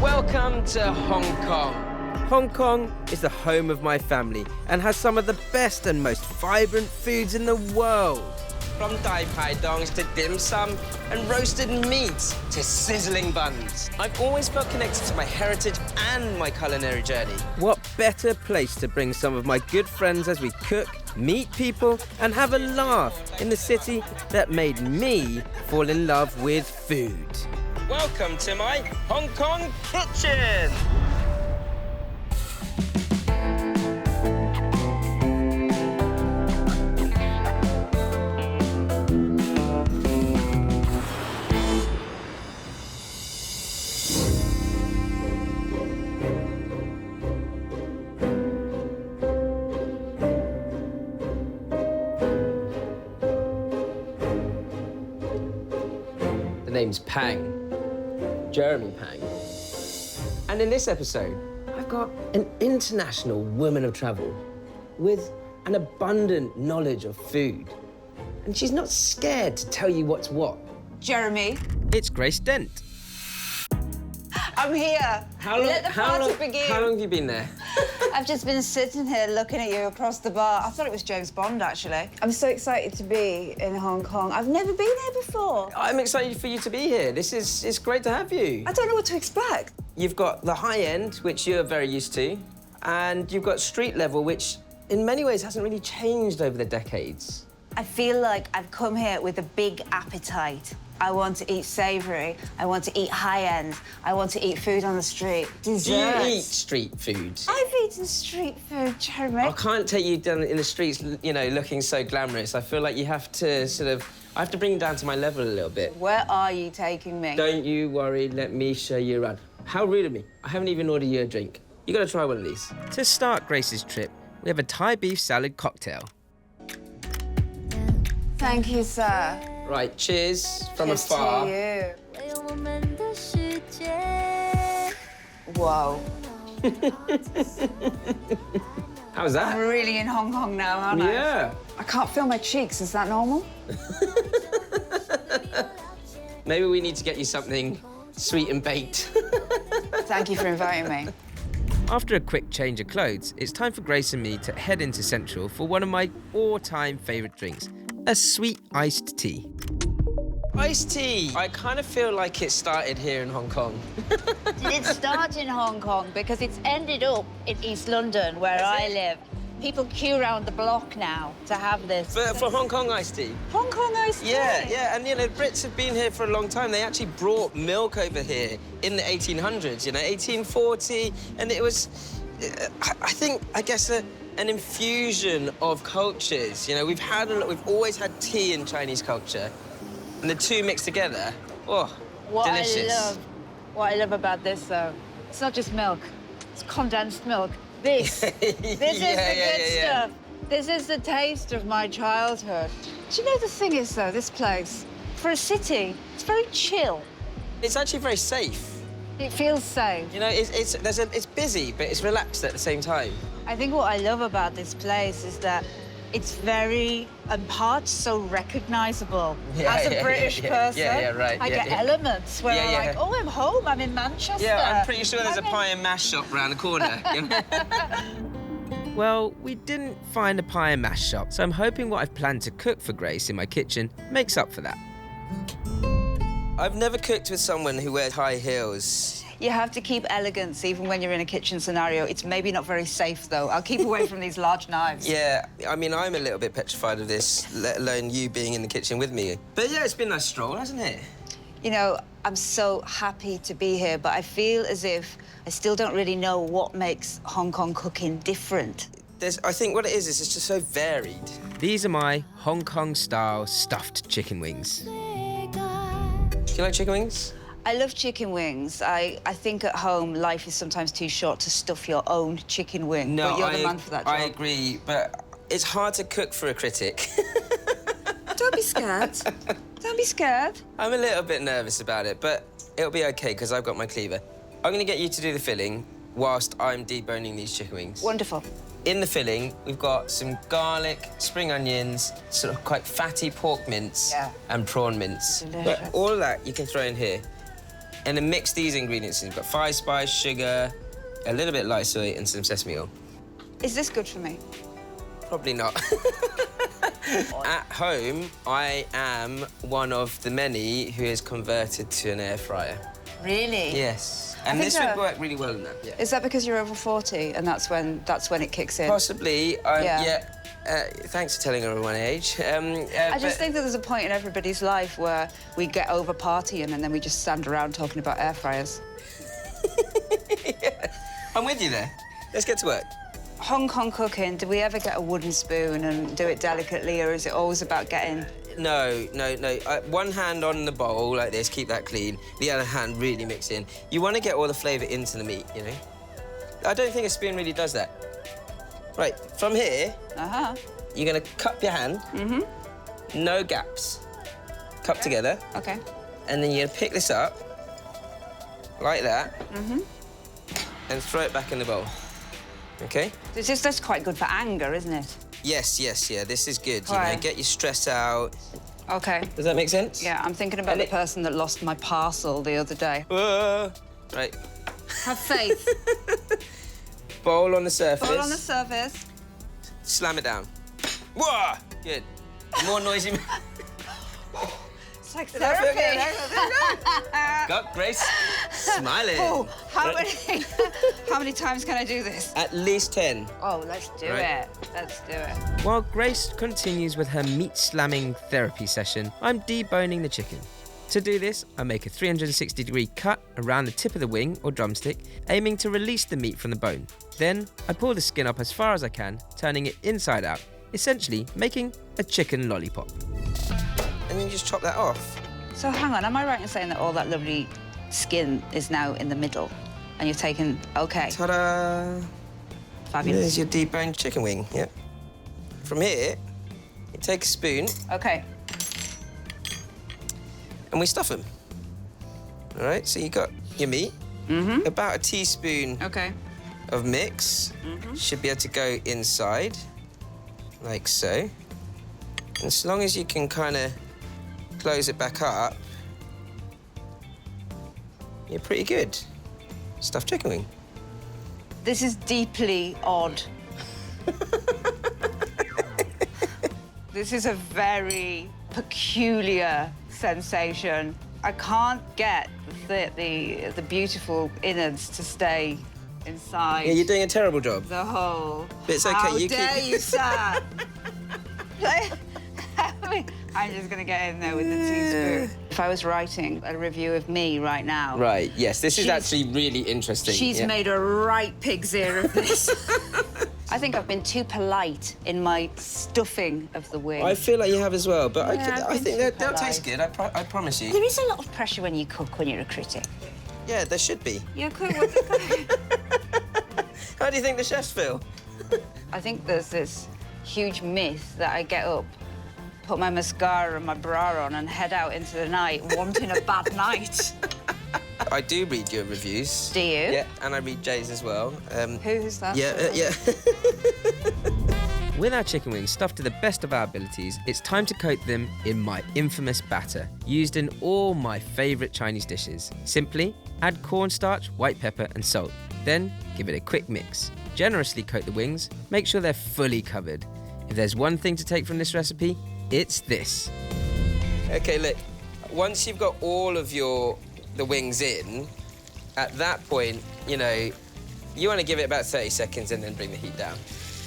Welcome to Hong Kong. Hong Kong is the home of my family and has some of the best and most vibrant foods in the world. From Dai Pai Dongs to dim sum and roasted meats to sizzling buns. I've always felt connected to my heritage and my culinary journey. What better place to bring some of my good friends as we cook, meet people and have a laugh in the city that made me fall in love with food. Welcome to my Hong Kong kitchen. The name's Pang. Jeremy Pang. And in this episode, I've got an international woman of travel with an abundant knowledge of food. And she's not scared to tell you what's what. Jeremy. It's Grace Dent. I'm here. Let the party begin. How long have you been there? I've just been sitting here looking at you across the bar. I thought it was James Bond, actually. I'm so excited to be in Hong Kong. I've never been here before. I'm excited for you to be here. It's great to have you. I don't know what to expect. You've got the high end, which you're very used to, and you've got street level, which in many ways hasn't really changed over the decades. I feel like I've come here with a big appetite. I want to eat savoury. I want to eat high-end. I want to eat food on the street. Desserts. Do you eat street food? I've eaten street food, Jeremy. I can't take you down in the streets, you know, looking so glamorous. I feel like you have to I have to bring you down to my level a little bit. Where are you taking me? Don't you worry, let me show you around. How rude of me. I haven't even ordered you a drink. You gotta try one of these. To start Grace's trip, we have a Thai beef salad cocktail. Thank you, sir. Right, cheers from Cheers afar. to you. Whoa. How's that? I'm really in Hong Kong now, aren't I? Yeah. I can't feel my cheeks. Is that normal? Maybe we need to get you something sweet and baked. Thank you for inviting me. After a quick change of clothes, it's time for Grace and me to head into Central for one of my all-time favourite drinks, a sweet iced tea. Iced tea! I kind of feel like it started here in Hong Kong. Did it start in Hong Kong? Because it's ended up in East London, where I live. People queue around the block now to have this. For Hong Kong iced tea? Hong Kong iced tea? Yeah, and you know, Brits have been here for a long time. They actually brought milk over here in the 1800s, you know, 1840, and it was, I guess, an infusion of cultures. You know, we've always had tea in Chinese culture, and the two mixed together, oh, delicious. What I love about this, though, it's not just milk, it's condensed milk. This is the good stuff. This is the taste of my childhood. Do you know the thing is, though, this place, for a city, it's very chill. It's actually very safe. It feels safe. You know, it's busy, but it's relaxed at the same time. I think what I love about this place is that it's very, in parts, so recognisable. As a British person, right. I get elements where I'm like, oh, I'm home, I'm in Manchester. Yeah, I'm pretty sure there's a pie and mash shop around the corner. Well, we didn't find a pie and mash shop, so I'm hoping what I've planned to cook for Grace in my kitchen makes up for that. I've never cooked with someone who wears high heels. You have to keep elegance even when you're in a kitchen scenario. It's maybe not very safe, though. I'll keep away from these large knives. Yeah, I mean, I'm a little bit petrified of this, let alone you being in the kitchen with me. But yeah, it's been a nice stroll, hasn't it? You know, I'm so happy to be here, but I feel as if I still don't really know what makes Hong Kong cooking different. I think what it is it's just so varied. These are my Hong Kong-style stuffed chicken wings. Do you like chicken wings? I love chicken wings. I think at home, life is sometimes too short to stuff your own chicken wing. No, but you're the man for that job. I agree, but it's hard to cook for a critic. Don't be scared. Don't be scared. I'm a little bit nervous about it, but it'll be OK, because I've got my cleaver. I'm going to get you to do the filling whilst I'm deboning these chicken wings. Wonderful. In the filling, we've got some garlic, spring onions, sort of quite fatty pork mince, and prawn mince. Delicious. But all of that you can throw in here. And then mix these ingredients in. You've got 5 spice, sugar, a little bit of light soy, and some sesame oil. Is this good for me? Probably not. At home, I am one of the many who is converted to an air fryer. Really? Yes. And think this would work really well in that. Yeah. Is that because you're over 40 and that's when it kicks in? Possibly. Yeah. Thanks for telling everyone my age. I just think that there's a point in everybody's life where we get over partying and then we just stand around talking about air fryers. Yeah. I'm with you there. Let's get to work. Hong Kong cooking, do we ever get a wooden spoon and do it delicately, or is it always about getting... No. One hand on the bowl like this, keep that clean. The other hand really mix in. You want to get all the flavour into the meat, you know? I don't think a spoon really does that. Right, from here, you're going to cup your hand. No gaps. Cup together. Okay. And then you're going to pick this up, like that, and throw it back in the bowl. OK? That's quite good for anger, isn't it? Yes, yeah, this is good. You Right. know, get your stress out. OK. Does that make sense? Yeah, I'm thinking about the person that lost my parcel the other day. Right. Have faith. Bowl on the surface. Bowl on the surface. Slam it down. Whoa! Good. More noisy. It's like Does that feel therapy. good? Got Grace smiling. Oh, how many times can I do this? At least 10. Oh, let's do Right. it. Let's do it. While Grace continues with her meat slamming therapy session, I'm deboning the chicken. To do this, I make a 360-degree cut around the tip of the wing or drumstick, aiming to release the meat from the bone. Then, I pull the skin up as far as I can, turning it inside out, essentially making a chicken lollipop. And then you just chop that off. So hang on, am I right in saying that all that lovely skin is now in the middle? And you're taking, OK. Ta-da! Fabulous. There's your deboned chicken wing, yep. From here, you take a spoon OK. and we stuff them. All right, so you got your meat, about a teaspoon OK. of mix, should be able to go inside, like so. And as long as you can kind of close it back up, you're pretty good. Stuffed chicken wing. This is deeply odd. This is a very peculiar sensation. I can't get the beautiful innards to stay inside. Yeah, you're doing a terrible job. The whole. But it's okay, How you dare keep- you, sir? I'm just gonna get in there with the teaspoon. If I was writing a review of me right now, Right, yes, this is She's- actually really interesting. she's yeah. made a right pig's ear of this. I think I've been too polite in my stuffing of the wing. I feel like you have as well, but Yeah, I I've think been they'll too taste good, I promise you. There is a lot of pressure when you cook when you're a critic. Yeah, there should be. You cook what you cook. How do you think the chefs feel? I think there's this huge myth that I get up, put my mascara and my bra on and head out into the night wanting a bad night. I do read your reviews. Do you? Yeah, and I read Jay's as well. Who's that? Yeah. With our chicken wings stuffed to the best of our abilities, it's time to coat them in my infamous batter, used in all my favourite Chinese dishes. Simply add cornstarch, white pepper and salt. Then give it a quick mix. Generously coat the wings, make sure they're fully covered. If there's one thing to take from this recipe, it's this. Okay, look, once you've got all of the wings in, at that point, you know, you want to give it about 30 seconds and then bring the heat down.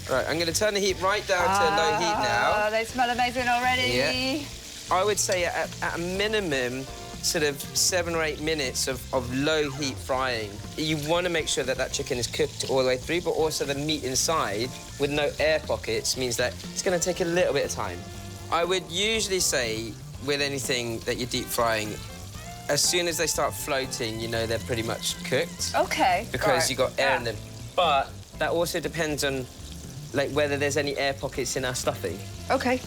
All right, I'm going to turn the heat right down to low heat now. They smell amazing already. Yeah. I would say at a minimum, sort of 7 or 8 minutes of low heat frying. You want to make sure that that chicken is cooked all the way through, but also the meat inside with no air pockets means that it's going to take a little bit of time. I would usually say with anything that you're deep frying, as soon as they start floating, you know they're pretty much cooked. Okay. Because you got air in them. But that also depends on like whether there's any air pockets in our stuffing. Okay.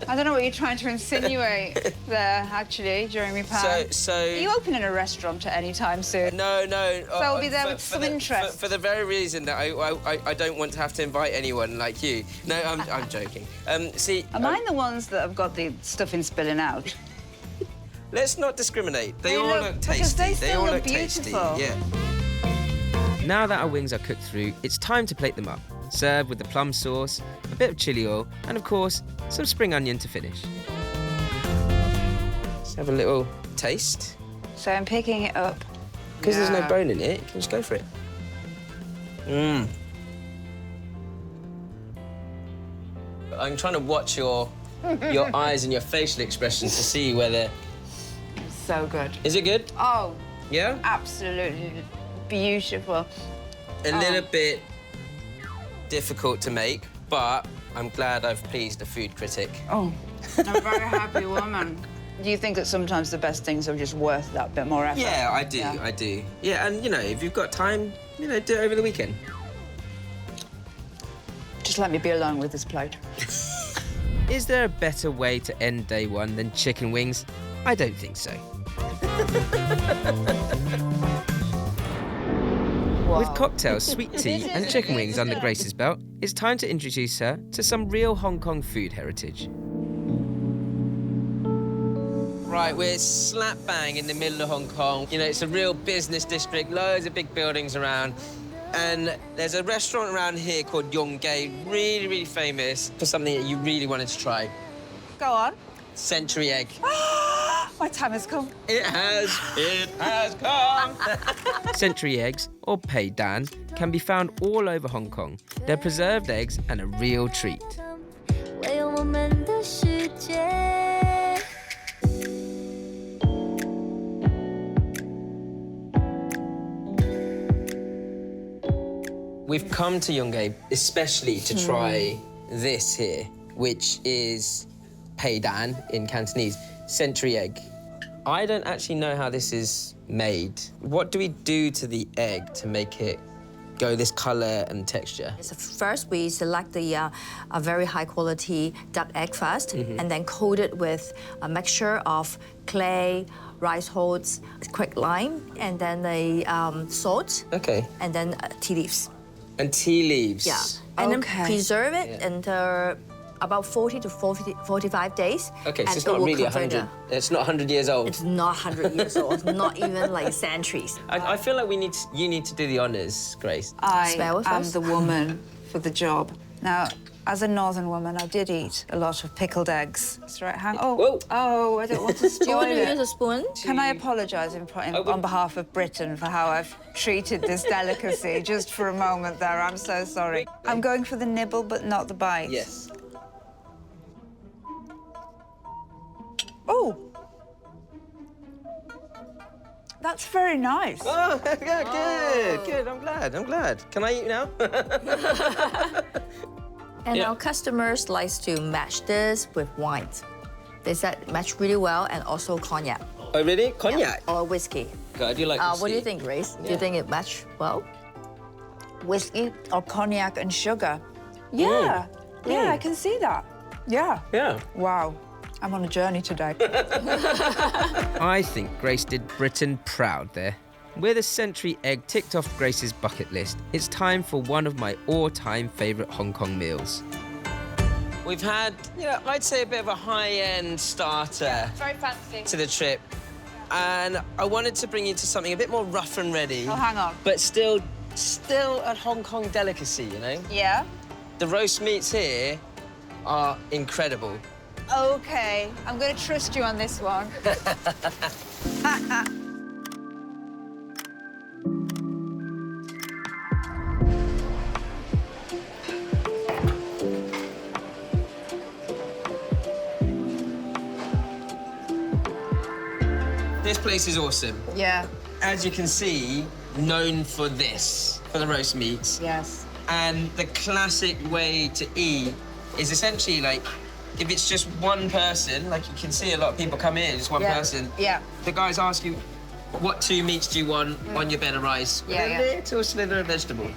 I don't know what you're trying to insinuate there, actually, Jeremy Pan. So... Are you opening a restaurant at any time soon? No. So I'll be there with some interest. For the very reason that I don't want to have to invite anyone like you. No, I'm joking. See... Am I the ones that have got the stuffing spilling out? Let's not discriminate. They all look because tasty. they still all look look tasty. beautiful. Yeah. Now that our wings are cooked through, it's time to plate them up. Serve with the plum sauce, a bit of chili oil, and of course, some spring onion to finish. Let's have a little taste. So I'm picking it up. Because there's no bone in it, you can just go for it. Mmm. I'm trying to watch your eyes and your facial expressions to see whether... So good. Is it good? Oh, Yeah? absolutely beautiful. A little bit difficult to make, but I'm glad I've pleased a food critic. Oh, I'm a very happy woman. Do you think that sometimes the best things are just worth that bit more effort? Yeah, I do, I do. Yeah, and, you know, if you've got time, you know, do it over the weekend. Just let me be alone with this plate. Is there a better way to end day one than chicken wings? I don't think so. Wow. With cocktails, sweet tea and chicken wings under Grace's belt, it's time to introduce her to some real Hong Kong food heritage. Right, we're slap bang in the middle of Hong Kong. You know, it's a real business district, loads of big buildings around. And there's a restaurant around here called Yong, really, really famous for something that you really wanted to try. Go on. Century egg. My time has come. It has come. Century eggs, or pei dan, can be found all over Hong Kong. They're preserved eggs and a real treat. We've come to Yongay especially to try this here, which is pei dan in Cantonese, century egg. I don't actually know how this is made. What do we do to the egg to make it go this color and texture? So first, we select a very high-quality duck egg first, and then coat it with a mixture of clay, rice hulls, quick lime, and then salt, Okay. and then tea leaves. And tea leaves. Yeah. And then Okay. preserve it until about 40 to 45 days. Okay, so and it's it not will really convert 100. It's not 100 years old. It's not 100 years old, not even like centuries. I feel like you need to do the honors, Grace. I Smell it am first. the woman for the job. Now, as a northern woman, I did eat a lot of pickled eggs. That's right, hang. Oh, Whoa. oh, I don't want to spoil Do you want to it. use a spoon? Can I apologise on behalf of Britain for how I've treated this delicacy just for a moment there? I'm so sorry. I'm going for the nibble, but not the bite. Yes. Oh! That's very nice. Oh, yeah, good. I'm glad. Can I eat now? And Yeah. our customers like to match this with wine. They said match really well, and also cognac. Oh, really? Cognac? Or whiskey. God, I do like whiskey. What do you think, Grace? Do you think it match well? Whiskey or cognac and sugar. Yeah. Yeah, I can see that. Yeah. Yeah. Wow. I'm on a journey today. I think Grace did Britain proud there. With a century egg ticked off Grace's bucket list, it's time for one of my all-time favourite Hong Kong meals. We've had, I'd say a bit of a high-end starter Very fancy. to the trip. And I wanted to bring you to something a bit more rough and ready. Oh, hang on. But still a Hong Kong delicacy, you know? Yeah? The roast meats here are incredible. Okay. I'm going to trust you on this one. This place is awesome. Yeah. As you can see, known for this, for the roast meats. Yes. And the classic way to eat is essentially like, if it's just one person, like you can see a lot of people come in, just one person. Yeah. The guys ask you, what two meats do you want on your bed of rice? With Yeah, a little slither of vegetable.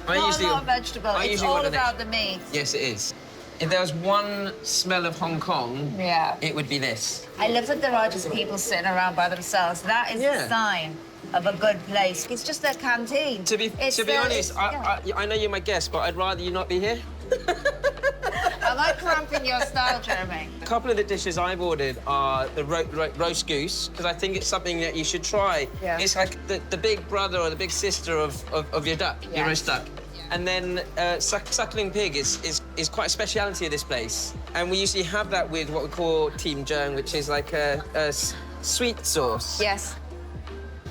Not a lot of vegetable. I It's usually all want an about egg. the meat. Yes, it is. If there was one smell of Hong Kong, Yeah. it would be this. I love that there are just people sitting around by themselves. That is Yeah. a sign of a good place. It's just a canteen. To be honest, I know you're my guest, but I'd rather you not be here. I'm Am I cramping your style, Jeremy? A couple of the dishes I've ordered are the roast goose, because I think it's something that you should try. Yeah. It's like the big brother or the big sister of your duck, your roast duck. And then suckling pig is quite a speciality of this place. And we usually have that with what we call team Yong, which is like a sweet sauce. Yes.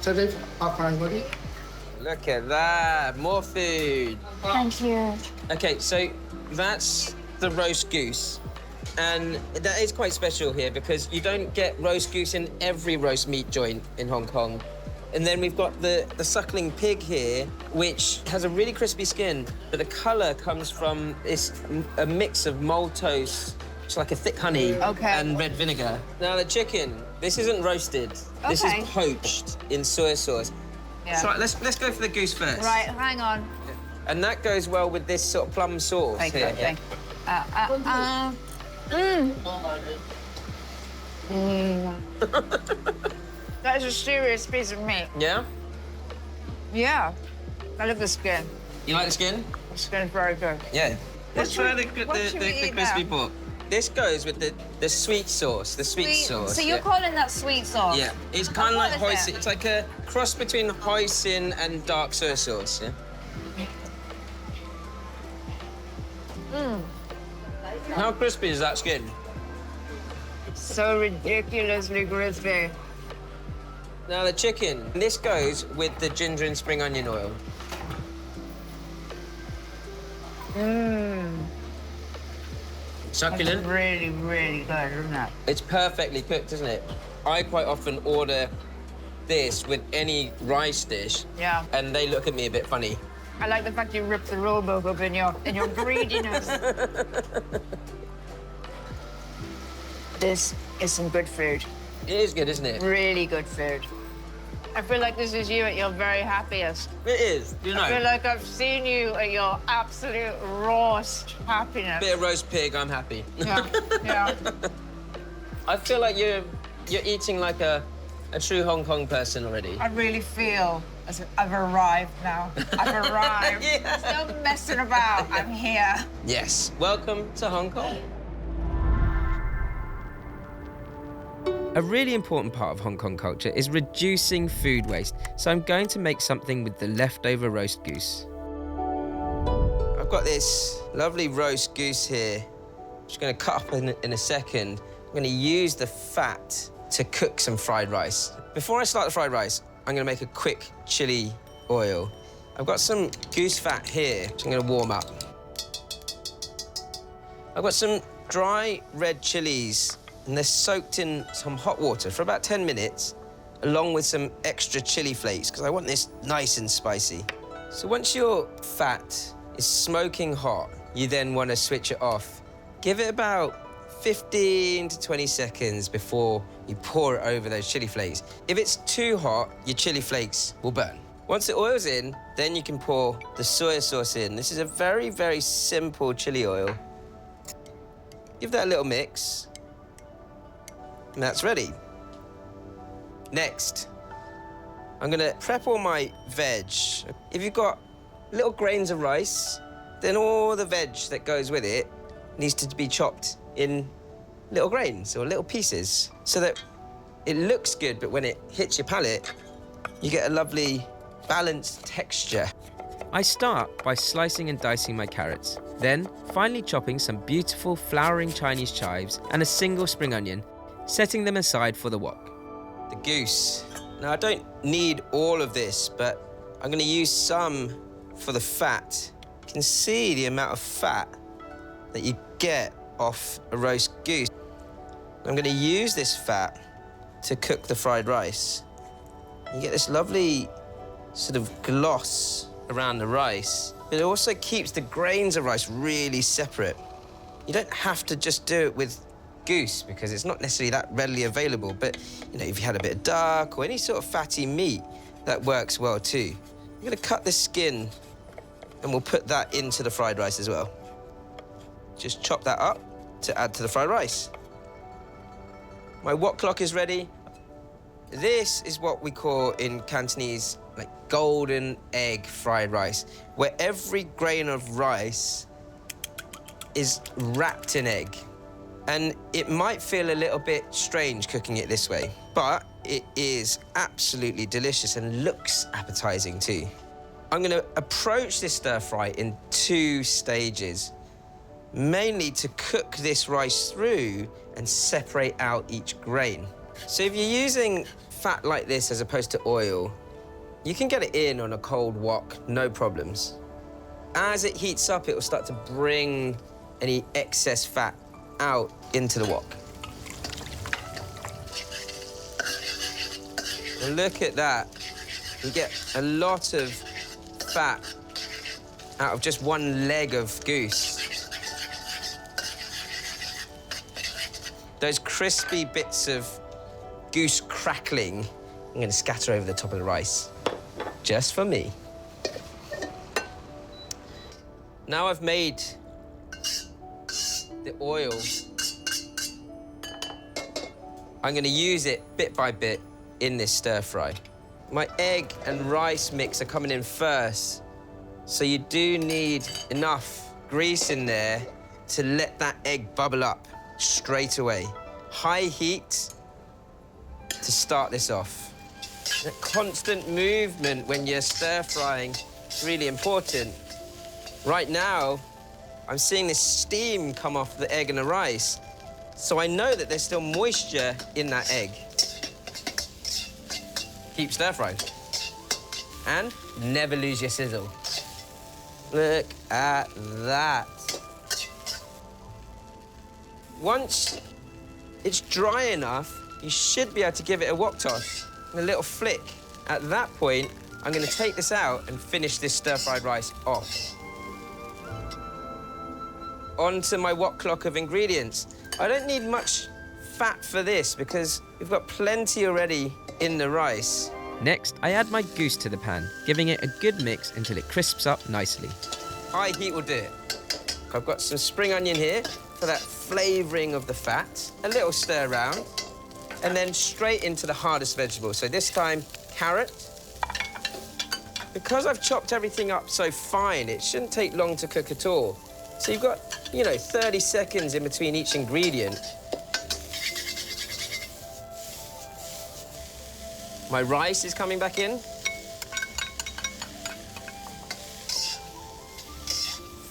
Look at that, more food. Thank you. Okay, so that's the roast goose. And that is quite special here because you don't get roast goose in every roast meat joint in Hong Kong. And then we've got the suckling pig here, which has a really crispy skin, but the colour comes from a mix of maltose, it's like a thick honey, and red vinegar. Now the chicken, this isn't roasted. Okay. This is poached in soy sauce. Yeah. So let's go for the goose first. Right, hang on. And that goes well with this sort of plum sauce here. Thank you. That is a serious piece of meat. Yeah? Yeah. I love the skin. You like the skin? The skin's very good. Yeah. Let's try the eat crispy now? pork. This goes with the sweet sauce, sweet sauce. So you're calling that sweet sauce? Yeah, it's kind of like What is hoisin. it? It's like a cross between hoisin and dark soy sauce, yeah? How crispy is that skin? So ridiculously crispy. Now the chicken, this goes with the ginger and spring onion oil. Succulent. It's really, really good, isn't it? It's perfectly cooked, isn't it? I quite often order this with any rice dish. Yeah. And they look at me a bit funny. I like the fact you ripped the rule book up in your greediness. This is some good food. It is good, isn't it? Really good food. I feel like this is you at your very happiest. It is, you know. I feel like I've seen you at your absolute rawest happiness. Bit of roast pig, I'm happy. Yeah, yeah. I feel like you're eating like a true Hong Kong person already. I really feel as if I've arrived now. I've arrived. Yeah. There's no messing about. I'm here. Yes. Welcome to Hong Kong. A really important part of Hong Kong culture is reducing food waste, so I'm going to make something with the leftover roast goose. I've got this lovely roast goose here, which I'm going to cut up in a second. I'm going to use the fat to cook some fried rice. Before I start the fried rice, I'm going to make a quick chili oil. I've got some goose fat here, which I'm going to warm up. I've got some dry red chilies, and they're soaked in some hot water for about 10 minutes, along with some extra chili flakes, because I want this nice and spicy. So once your fat is smoking hot, you then want to switch it off. Give it about 15 to 20 seconds before you pour it over those chili flakes. If it's too hot, your chili flakes will burn. Once the oil's in, then you can pour the soy sauce in. This is a very, very simple chili oil. Give that a little mix. And that's ready. Next, I'm gonna prep all my veg. If you've got little grains of rice, then all the veg that goes with it needs to be chopped in little grains or little pieces so that it looks good, but when it hits your palate, you get a lovely balanced texture. I start by slicing and dicing my carrots, then finely chopping some beautiful flowering Chinese chives and a single spring onion, setting them aside for the wok. The goose. Now, I don't need all of this, but I'm going to use some for the fat. You can see the amount of fat that you get off a roast goose. I'm going to use this fat to cook the fried rice. You get this lovely sort of gloss around the rice, but it also keeps the grains of rice really separate. You don't have to just do it with goose because it's not necessarily that readily available, but you know, if you had a bit of duck or any sort of fatty meat, that works well too. I'm gonna cut the skin and we'll put that into the fried rice as well. Just chop that up to add to the fried rice. My wok clock is ready. This is what we call in Cantonese like golden egg fried rice, where every grain of rice is wrapped in egg. And it might feel a little bit strange cooking it this way, but it is absolutely delicious and looks appetizing too. I'm gonna approach this stir fry in 2 stages, mainly to cook this rice through and separate out each grain. So if you're using fat like this as opposed to oil, you can get it in on a cold wok, no problems. As it heats up, it will start to bring any excess fat out into the wok. And look at that. You get a lot of fat out of just one leg of goose. Those crispy bits of goose crackling, I'm going to scatter over the top of the rice, just for me. Now I've made the oil, I'm going to use it bit by bit in this stir fry. My egg and rice mix are coming in first, so you do need enough grease in there to let that egg bubble up straight away. High heat to start this off. A constant movement when you're stir frying is really important. Right now, I'm seeing this steam come off the egg and the rice, so I know that there's still moisture in that egg. Keep stir frying. And never lose your sizzle. Look at that. Once it's dry enough, you should be able to give it a wok toss and a little flick. At that point, I'm going to take this out and finish this stir-fried rice off. Onto my wok clock of ingredients. I don't need much fat for this because we've got plenty already in the rice. Next, I add my goose to the pan, giving it a good mix until it crisps up nicely. High heat will do it. I've got some spring onion here for that flavouring of the fat. A little stir around, and then straight into the hardest vegetable. So this time, carrot. Because I've chopped everything up so fine, it shouldn't take long to cook at all. So you've got, 30 seconds in between each ingredient. My rice is coming back in.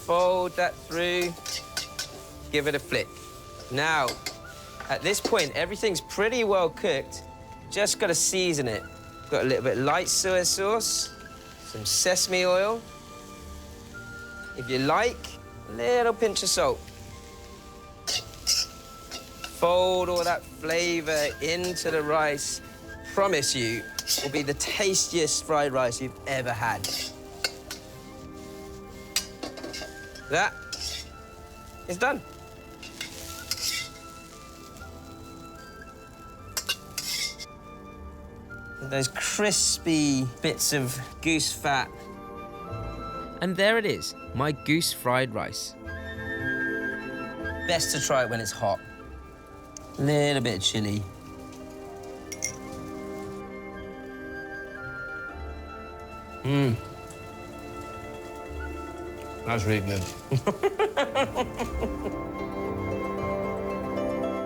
Fold that through, give it a flick. Now, at this point, everything's pretty well cooked. Just got to season it. Got a little bit of light soy sauce, some sesame oil. If you like, a little pinch of salt. Fold all that flavour into the rice. Promise you, will be the tastiest fried rice you've ever had. That is done. Those crispy bits of goose fat. And there it is, my goose fried rice. Best to try it when it's hot. A little bit of chilli. That's really good.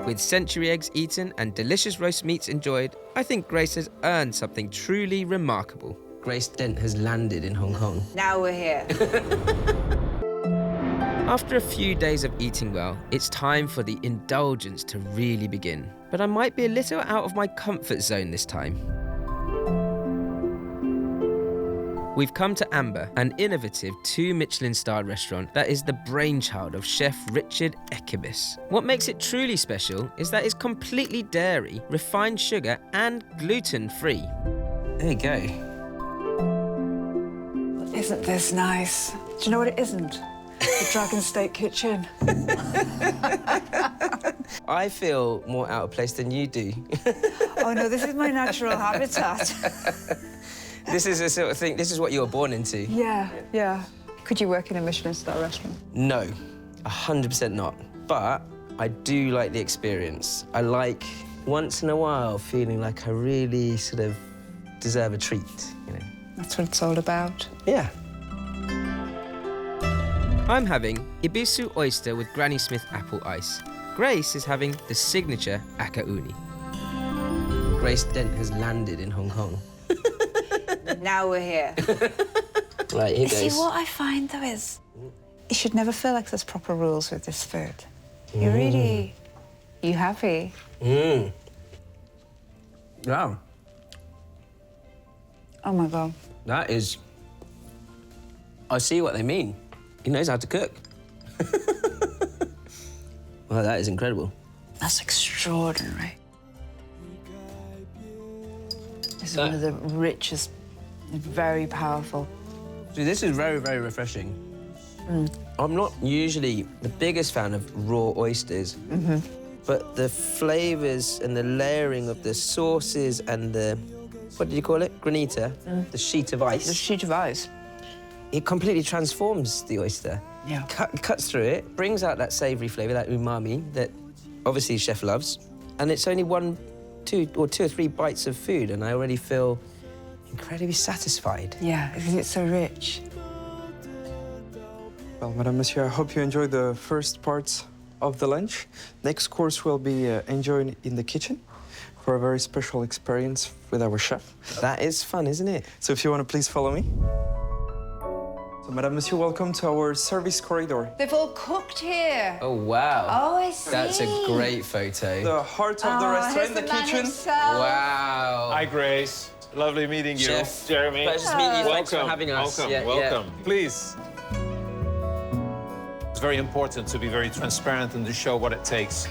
With century eggs eaten and delicious roast meats enjoyed, I think Grace has earned something truly remarkable. Grace Dent has landed in Hong Kong. Now we're here. After a few days of eating well, it's time for the indulgence to really begin. But I might be a little out of my comfort zone this time. We've come to Amber, an innovative 2 Michelin-starred restaurant that is the brainchild of Chef Richard Ekibis. What makes it truly special is that it's completely dairy, refined sugar and gluten-free. There you go. Isn't this nice? Do you know what it isn't? The Dragon Steak Kitchen. I feel more out of place than you do. Oh, no, this is my natural habitat. This is the sort of thing, this is what you were born into. Yeah. Could you work in a Michelin-star restaurant? No, 100% not. But I do like the experience. I like, once in a while, feeling like I really sort of deserve a treat, That's what it's all about. Yeah. I'm having Ibisu oyster with Granny Smith apple ice. Grace is having the signature Hakka uni. Grace Dent has landed in Hong Kong. Now we're here. Right, here goes. See, what I find, though, is you should never feel like there's proper rules with this food. You really... You happy? Wow. Oh, my God. That is... I see what they mean. He knows how to cook. Well, that is incredible. That's extraordinary. This is one of the richest, very powerful. See, this is very, very refreshing. I'm not usually the biggest fan of raw oysters, but the flavours and the layering of the sauces and the, what did you call it? Granita, the sheet of ice. The sheet of ice. It completely transforms the oyster. Yeah. Cuts through it, brings out that savoury flavour, that umami that obviously chef loves. And it's only two or three bites of food, and I already feel incredibly satisfied. Yeah, because it's so rich. Well, Madame, Monsieur, I hope you enjoyed the first parts of the lunch. Next course will be enjoyed in the kitchen for a very special experience with our chef. That is fun, isn't it? So if you want to please follow me. So, Madame, Monsieur, welcome to our service corridor. They've all cooked here. Oh, wow. Oh, I see. That's a great photo. The heart of the restaurant, the kitchen. Wow. Hi, Grace. Lovely meeting you. Chef, Jeremy. pleasure to meet you. Thanks for Welcome. having us. Welcome. Yeah, Welcome. Please. It's very important to be very transparent and to show what it takes.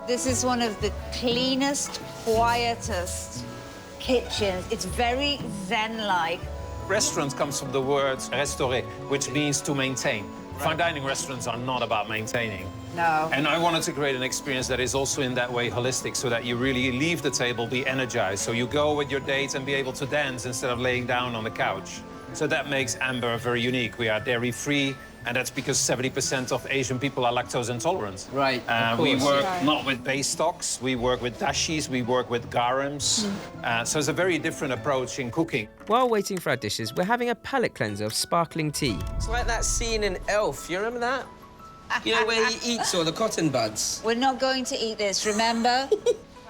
This is one of the cleanest, quietest kitchens. It's very zen-like. Restaurant comes from the word restaurer, which means to maintain. Fine dining restaurants are not about maintaining. No. And I wanted to create an experience that is also in that way holistic, so that you really leave the table, be energized. So you go with your date and be able to dance instead of laying down on the couch. So that makes Amber very unique. We are dairy-free, and that's because 70% of Asian people are lactose intolerant. Right, of We course. work not with base stocks, we work with dashis, we work with garums. So it's a very different approach in cooking. While waiting for our dishes, we're having a palate cleanser of sparkling tea. It's like that scene in Elf. You remember that? You know, where he eats all the cotton buds. We're not going to eat this, remember?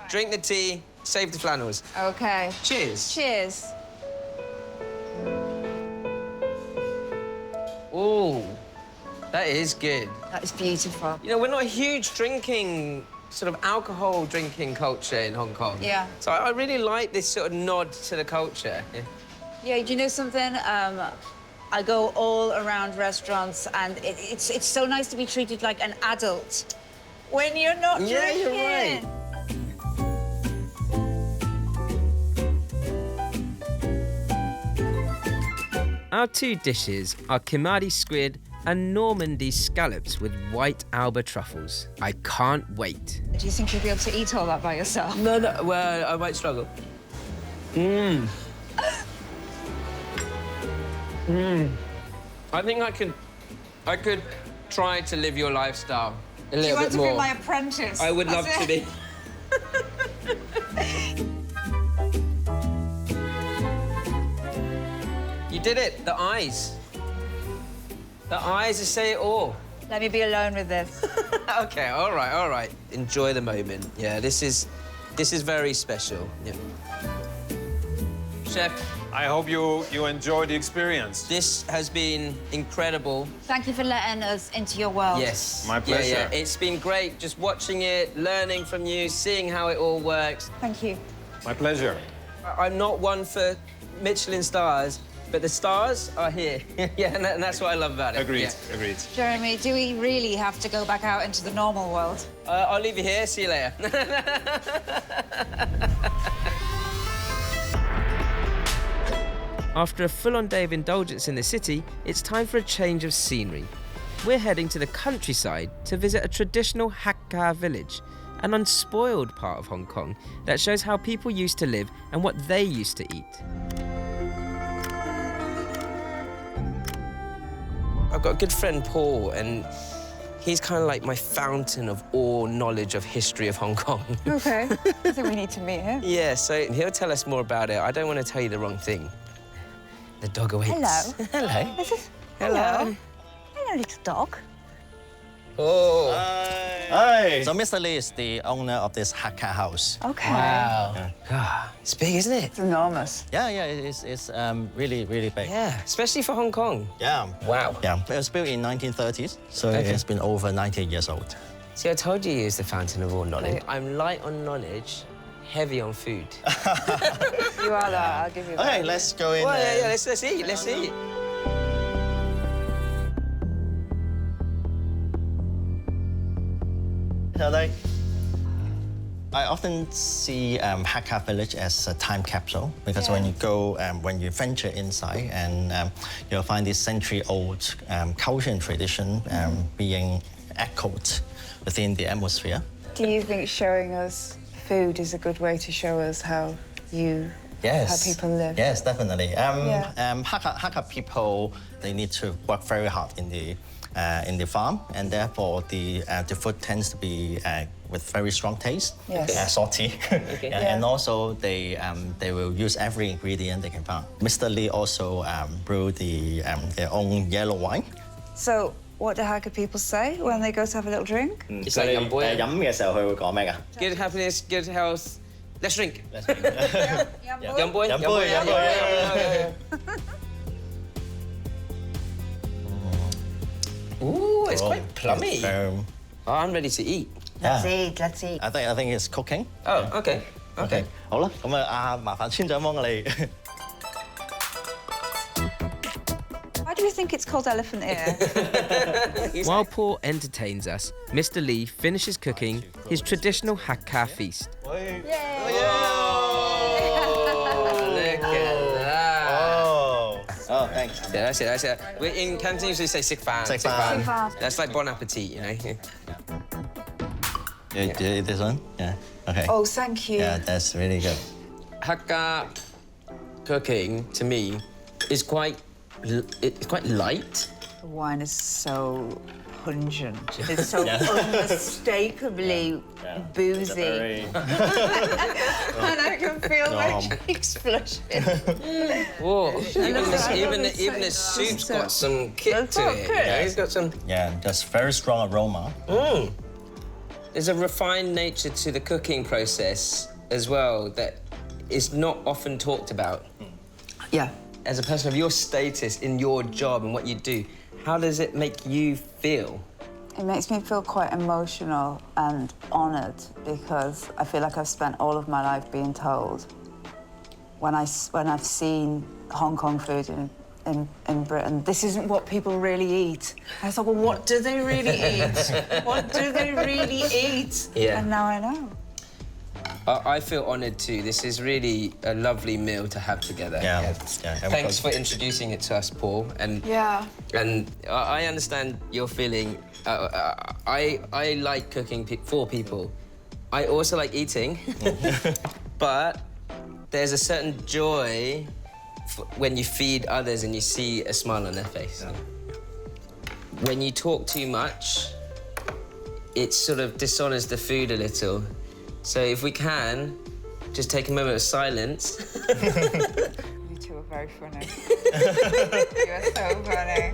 Drink the tea, save the flannels. Okay. Cheers. Cheers. Oh, that is good. That is beautiful. You know, we're not a huge sort of alcohol drinking culture in Hong Kong. Yeah. So I really like this sort of nod to the culture. Yeah. Yeah, do you know something? I go all around restaurants, and it's so nice to be treated like an adult when you're not drinking. Yeah, you're right. Our two dishes are Kimari squid and Normandy scallops with white Alba truffles. I can't wait. Do you think you'll be able to eat all that by yourself? No, well, I might struggle. I think I could try to live your lifestyle a little Do you want bit to more. be my apprentice? I would love to be. You did it. The eyes. The eyes say it all. Let me be alone with this. Okay, all right. Enjoy the moment. Yeah, this is very special. Yeah. Chef, I hope you enjoy the experience. this has been incredible. Thank you for letting us into your world. Yes. My pleasure. Yeah. It's been great just watching it, learning from you, seeing how it all works. Thank you. My pleasure. I'm not one for Michelin stars, but the stars are here. Yeah, and that's what I love about it. Agreed, Yeah. agreed. Jeremy, do we really have to go back out into the normal world? I'll leave you here. See you later. After a full-on day of indulgence in the city, it's time for a change of scenery. We're heading to the countryside to visit a traditional Hakka village, an unspoiled part of Hong Kong that shows how people used to live and what they used to eat. I've got a good friend, Paul, and he's kind of like my fountain of all knowledge of history of Hong Kong. Okay. I think we need to meet him. Yeah, so he'll tell us more about it. I don't want to tell you the wrong thing. The dog awaits. Hello. Hello. This is... Hello. Hello. a little dog. Oh. Hi. So Mr. Lee is the owner of this Hakka house. Okay. Wow. God, it's big, isn't it? It's enormous. Yeah, it's really, really big. Yeah, especially for Hong Kong. Yeah. Wow. Yeah, it was built in 1930s, so Okay. it's been over 90 years old. See, I told you he is the fountain of all knowledge. I'm light on knowledge, heavy on food. You are that, I'll give you that. Okay, let's go in. Well, yeah, let's eat, let's eat. Hello. I often see Hakka village as a time capsule because when you go, when you venture inside, and you'll find this century-old culture and tradition being echoed within the atmosphere. Do you think showing us food is a good way to show us how how people live? Yes, definitely. Yeah. Hakka people, they need to work very hard in the farm, and therefore the food tends to be with very strong taste, Yes. salty, Yeah. and also they will use every ingredient they can find. Mr. Lee also brewed their own yellow wine. So, what do Hakka people say when they go to have a little drink? It's like young boy. 飲嘅時候佢會講咩㗎？ Good happiness, good health. Let's drink. Yum Young boy. Young boy, young boy, yeah. Ooh, it's quite plummy. It's Oh, I'm ready to eat. Let's eat, let's eat. I think it's cooking. Oh, okay. Okay. 好啦，咁啊，麻煩村長幫我哋。 Why do you think it's called elephant ear? While Paul entertains us, Mr. Lee finishes cooking his traditional Hakka feast. Look at that. Oh, thanks. Yeah, that's it. We're in Cantonese, we say "sik fan." Sik fan. Sik fan. That's like bon appetit, you know. You this one? Yeah. Okay. Oh, thank you. Yeah, that's really good. Hakka cooking to me is quite light. The wine is so pungent. It's so unmistakably boozy. And I can feel my cheeks flushing. Whoa, even the soup's got some kick to it. You know? It's got some. Yeah, there's very strong aroma. There's a refined nature to the cooking process as well that is not often talked about. Yeah. As a person of your status in your job and what you do, how does it make you feel? It makes me feel quite emotional and honoured because I feel like I've spent all of my life being told when I've seen Hong Kong food in Britain, this isn't what people really eat. I thought, well, what do they really eat? What do they really eat? Yeah. And now I know. I feel honoured too. This is really a lovely meal to have together. Yeah. Thanks for introducing it to us, Paul. And I understand your feeling. I like cooking for people. I also like eating, but there's a certain joy when you feed others and you see a smile on their face. Yeah. When you talk too much, it sort of dishonours the food a little. So if we can, just take a moment of silence. You two are very funny. You are so funny.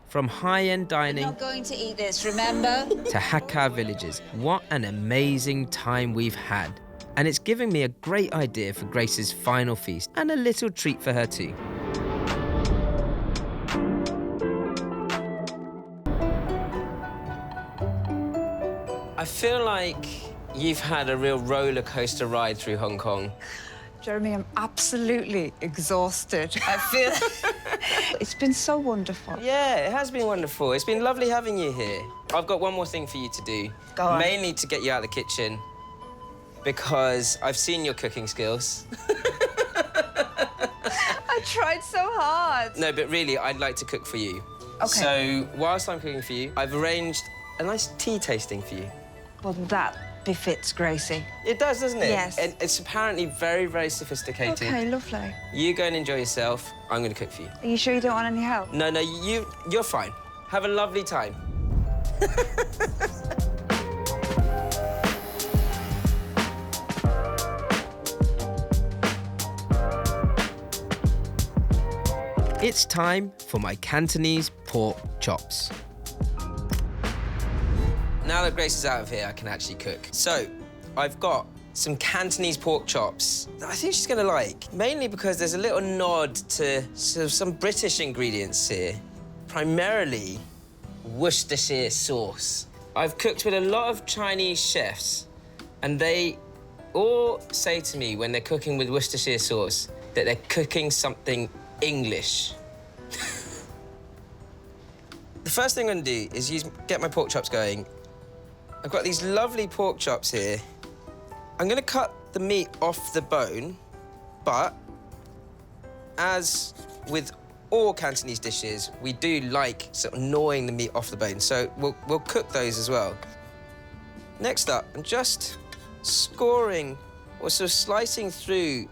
From high-end dining Not going to eat this, remember? to Hakka villages, what an amazing time we've had. And it's giving me a great idea for Grace's final feast and a little treat for her too. I feel like you've had a real roller coaster ride through Hong Kong. Jeremy, I'm absolutely exhausted. I feel it's been so wonderful. Yeah, it has been wonderful. It's been lovely having you here. I've got one more thing for you to do. Go on. Mainly to get you out of the kitchen, because I've seen your cooking skills. I tried so hard. No, but really, I'd like to cook for you. Okay. So, whilst I'm cooking for you, I've arranged a nice tea tasting for you. Well, that befits Gracie. It does, doesn't it? Yes. And it's apparently very, very sophisticated. Okay, lovely. You go and enjoy yourself. I'm going to cook for you. Are you sure you don't want any help? No, you're fine. Have a lovely time. It's time for my Cantonese pork chops. Now that Grace is out of here, I can actually cook. So, I've got some Cantonese pork chops that I think she's gonna like, mainly because there's a little nod to sort of some British ingredients here, primarily Worcestershire sauce. I've cooked with a lot of Chinese chefs, and they all say to me when they're cooking with Worcestershire sauce that they're cooking something English. The first thing I'm gonna do is get my pork chops going. I've got these lovely pork chops here. I'm gonna cut the meat off the bone, but as with all Cantonese dishes, we do like sort of gnawing the meat off the bone, so we'll cook those as well. Next up, I'm just scoring or sort of slicing through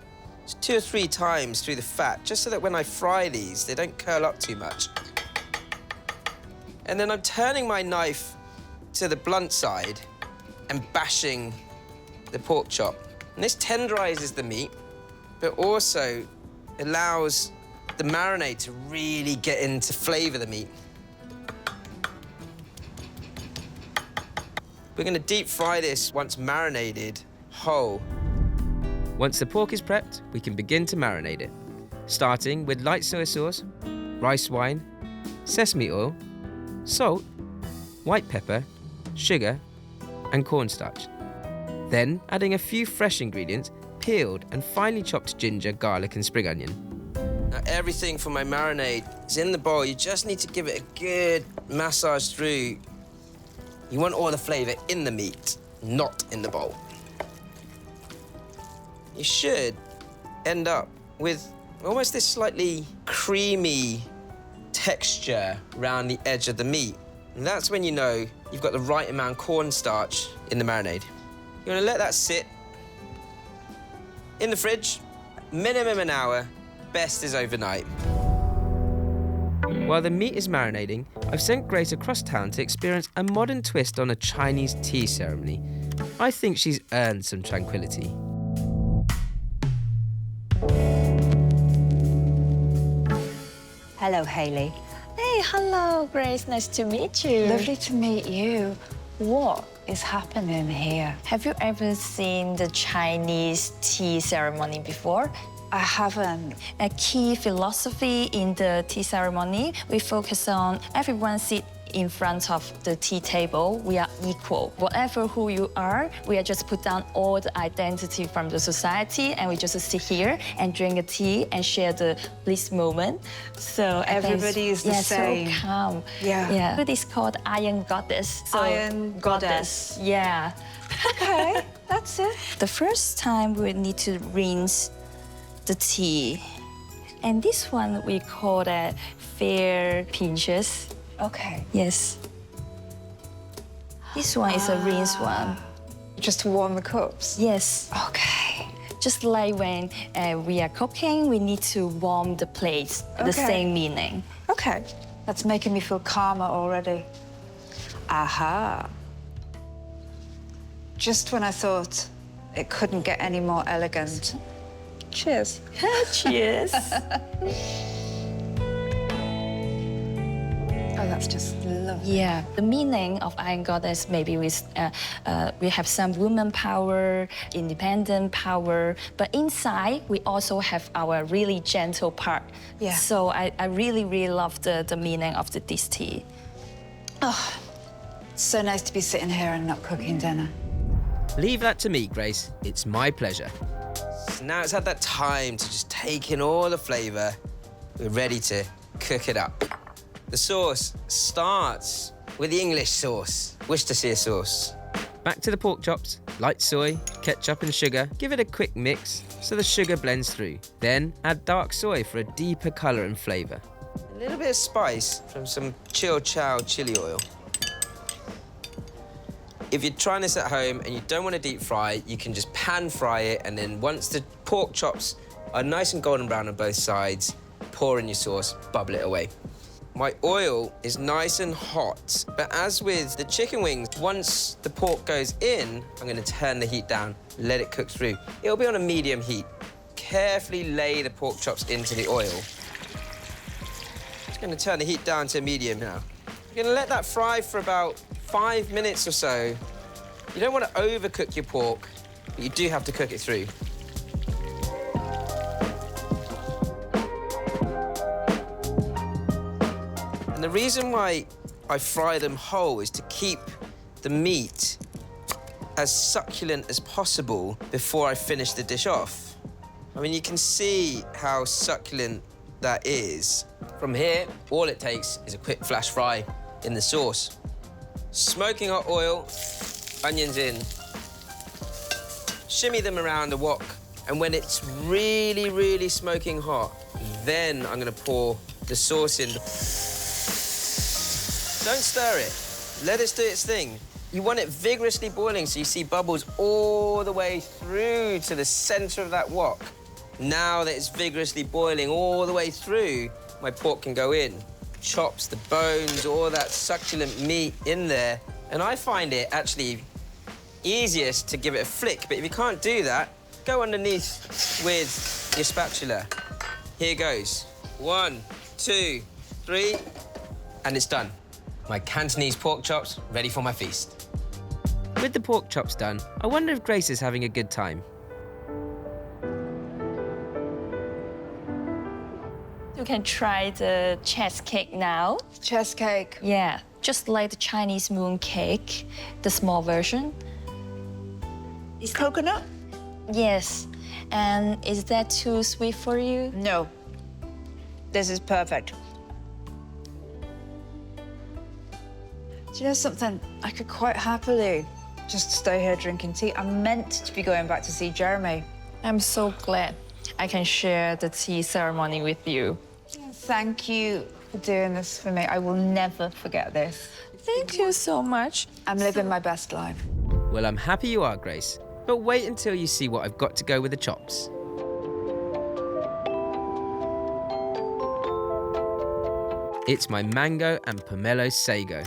2 or 3 times through the fat, just so that when I fry these, they don't curl up too much. And then I'm turning my knife to the blunt side and bashing the pork chop. And this tenderizes the meat, but also allows the marinade to really get in to flavor the meat. We're gonna deep fry this once marinated whole. Once the pork is prepped, we can begin to marinate it, starting with light soy sauce, rice wine, sesame oil, salt, white pepper, sugar, and cornstarch. Then adding a few fresh ingredients, peeled and finely chopped ginger, garlic, and spring onion. Now, everything for my marinade is in the bowl. You just need to give it a good massage through. You want all the flavor in the meat, not in the bowl. You should end up with almost this slightly creamy texture around the edge of the meat. And that's when you know you've got the right amount of cornstarch in the marinade. You want to let that sit in the fridge, minimum an hour, best is overnight. While the meat is marinating, I've sent Grace across town to experience a modern twist on a Chinese tea ceremony. I think she's earned some tranquility. Hello, Hayley. Hey, hello, Grace. Nice to meet you. Lovely to meet you. What is happening here? Have you ever seen the Chinese tea ceremony before? I haven't. A key philosophy in the tea ceremony, we focus on everyone sit in front of the tea table. We are equal. Whatever who you are, we are just put down all the identity from the society, and we just sit here and drink a tea and share the bliss moment. So Everybody is the same. So calm. Yeah. It is called Iron Goddess. So Iron Goddess. Yeah. Okay, that's it. The first time we need to rinse the tea. And this one we call that fair pinches. Okay. Yes. This one is a rinse one. Just to warm the cups? Yes. Okay. Just like when we are cooking, we need to warm the plates. The Okay. same meaning. Okay. That's making me feel calmer already. Aha. Just when I thought it couldn't get any more elegant. Cheers. Cheers. Oh, that's just lovely. Yeah, the meaning of Iron Goddess maybe we have some woman power, independent power, but inside we also have our really gentle part. Yeah. So I really, really love the meaning of this tea. Oh, so nice to be sitting here and not cooking dinner. Leave that to me, Grace. It's my pleasure. So now it's had that time to just take in all the flavor. We're ready to cook it up. The sauce starts with the English sauce, Worcestershire sauce. Back to the pork chops, light soy, ketchup and sugar. Give it a quick mix so the sugar blends through. Then add dark soy for a deeper colour and flavour. A little bit of spice from some Chill Chow chili oil. If you're trying this at home and you don't want to deep fry, you can just pan fry it, and then once the pork chops are nice and golden brown on both sides, pour in your sauce, bubble it away. My oil is nice and hot, but as with the chicken wings, once the pork goes in, I'm going to turn the heat down, let it cook through. It'll be on a medium heat. Carefully lay the pork chops into the oil. I'm going to turn the heat down to medium now. You're going to let that fry for about 5 minutes or so. You don't want to overcook your pork, but you do have to cook it through. And the reason why I fry them whole is to keep the meat as succulent as possible before I finish the dish off. I mean, you can see how succulent that is. From here, all it takes is a quick flash fry in the sauce. Smoking hot oil, onions in, shimmy them around the wok, and when it's really, really smoking hot, then I'm gonna pour the sauce in. Don't stir it. Let it do its thing. You want it vigorously boiling so you see bubbles all the way through to the center of that wok. Now that it's vigorously boiling all the way through, my pork can go in. Chops, the bones, all that succulent meat in there. And I find it actually easiest to give it a flick, but if you can't do that, go underneath with your spatula. Here goes. 1, 2, 3, and it's done. My Cantonese pork chops ready for my feast. With the pork chops done, I wonder if Grace is having a good time. You can try the chess cake now. Chess cake. Yeah, just like the Chinese moon cake, the small version. Is coconut? Yes. And is that too sweet for you? No. This is perfect. Do you know something? I could quite happily just stay here drinking tea. I'm meant to be going back to see Jeremy. I'm so glad I can share the tea ceremony with you. Thank you for doing this for me. I will never forget this. Thank you so much. I'm living my best life. Well, I'm happy you are, Grace. But wait until you see what I've got to go with the chops. It's my mango and pomelo sago.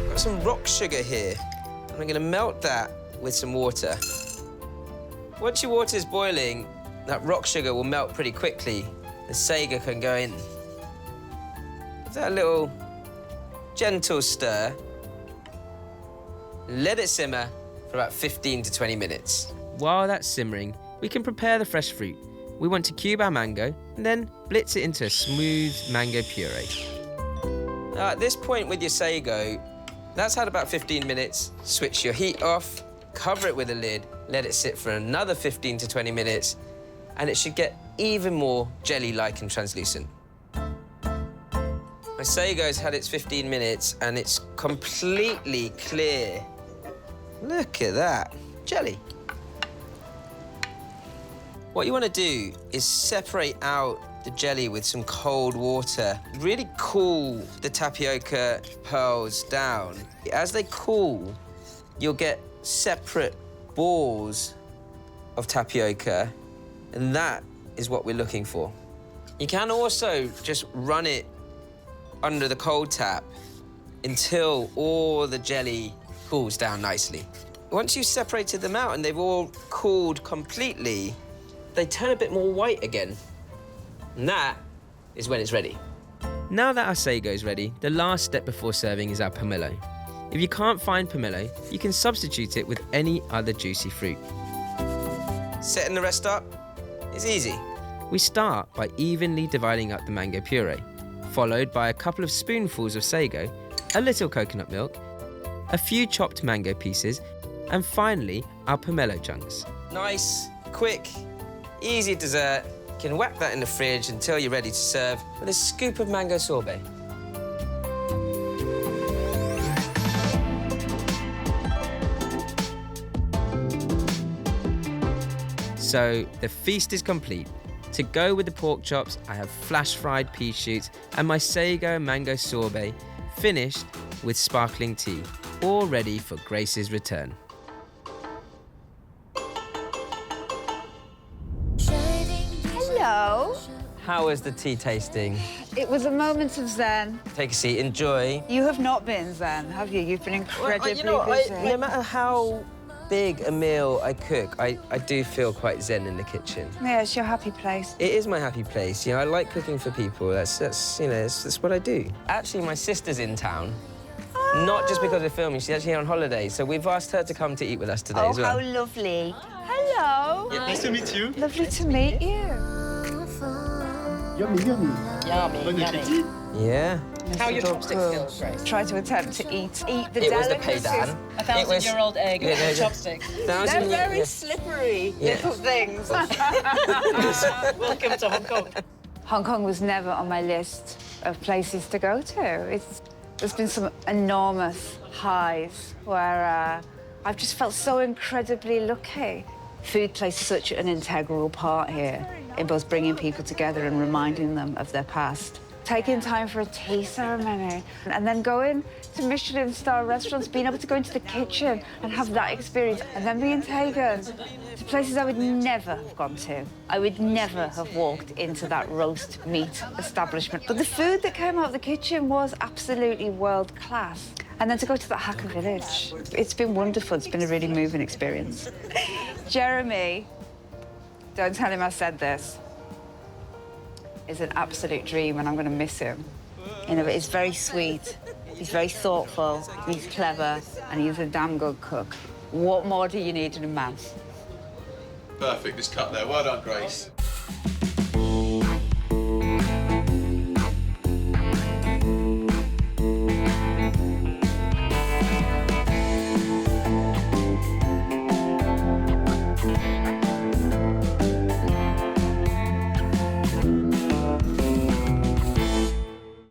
Got some rock sugar here. And I'm gonna melt that with some water. Once your water is boiling, that rock sugar will melt pretty quickly. The sago can go in. Give that a little gentle stir. Let it simmer for about 15 to 20 minutes. While that's simmering, we can prepare the fresh fruit. We want to cube our mango and then blitz it into a smooth mango puree. At this point with your sago, that's had about 15 minutes. Switch your heat off, cover it with a lid, let it sit for another 15 to 20 minutes, and it should get even more jelly-like and translucent. My sago's had its 15 minutes and it's completely clear. Look at that, jelly. What you want to do is separate out the jelly with some cold water. Really cool the tapioca pearls down. As they cool, you'll get separate balls of tapioca, and that is what we're looking for. You can also just run it under the cold tap until all the jelly cools down nicely. Once you've separated them out and they've all cooled completely, they turn a bit more white again. And that is when it's ready. Now that our sago is ready, the last step before serving is our pomelo. If you can't find pomelo, you can substitute it with any other juicy fruit. Setting the rest up is easy. We start by evenly dividing up the mango puree, followed by a couple of spoonfuls of sago, a little coconut milk, a few chopped mango pieces, and finally our pomelo chunks. Nice, quick, easy dessert. You can whack that in the fridge until you're ready to serve with a scoop of mango sorbet. So the feast is complete. To go with the pork chops, I have flash-fried pea shoots and my sago mango sorbet, finished with sparkling tea, all ready for Grace's return. Hello. How is the tea tasting? It was a moment of zen. Take a seat, enjoy. You have not been zen, have you? You've been incredibly busy. No matter how big a meal I cook, I do feel quite zen in the kitchen. Yeah, it's your happy place. It is my happy place. You know, I like cooking for people. That's what I do. Actually, my sister's in town. Not just because we're filming, she's actually here on holiday, so we've asked her to come to eat with us today as well. Oh, how lovely. Hello. Nice to meet you. Lovely to meet you. Yummy, yummy. Yeah. How are your chopsticks feel, Grace? Try to attempt to eat the It was the delicacies. paydan. A 1,000-year-old egg with chopsticks. They're very slippery little things. Welcome to Hong Kong. Hong Kong was never on my list of places to go to. There's been some enormous highs where I've just felt so incredibly lucky. Food plays such an integral part here in both bringing people together and reminding them of their past. Taking time for a tea ceremony and then going to Michelin-star restaurants, being able to go into the kitchen and have that experience, and then being taken to places I would never have gone to. I would never have walked into that roast meat establishment. But the food that came out of the kitchen was absolutely world-class. And then to go to that Hakka village, it's been wonderful. It's been a really moving experience. Jeremy, don't tell him I said this, is an absolute dream, and I'm going to miss him. You know, but he's very sweet, he's very thoughtful, he's clever, and he's a damn good cook. What more do you need in a man? Perfect, just cut there. Well done, Grace.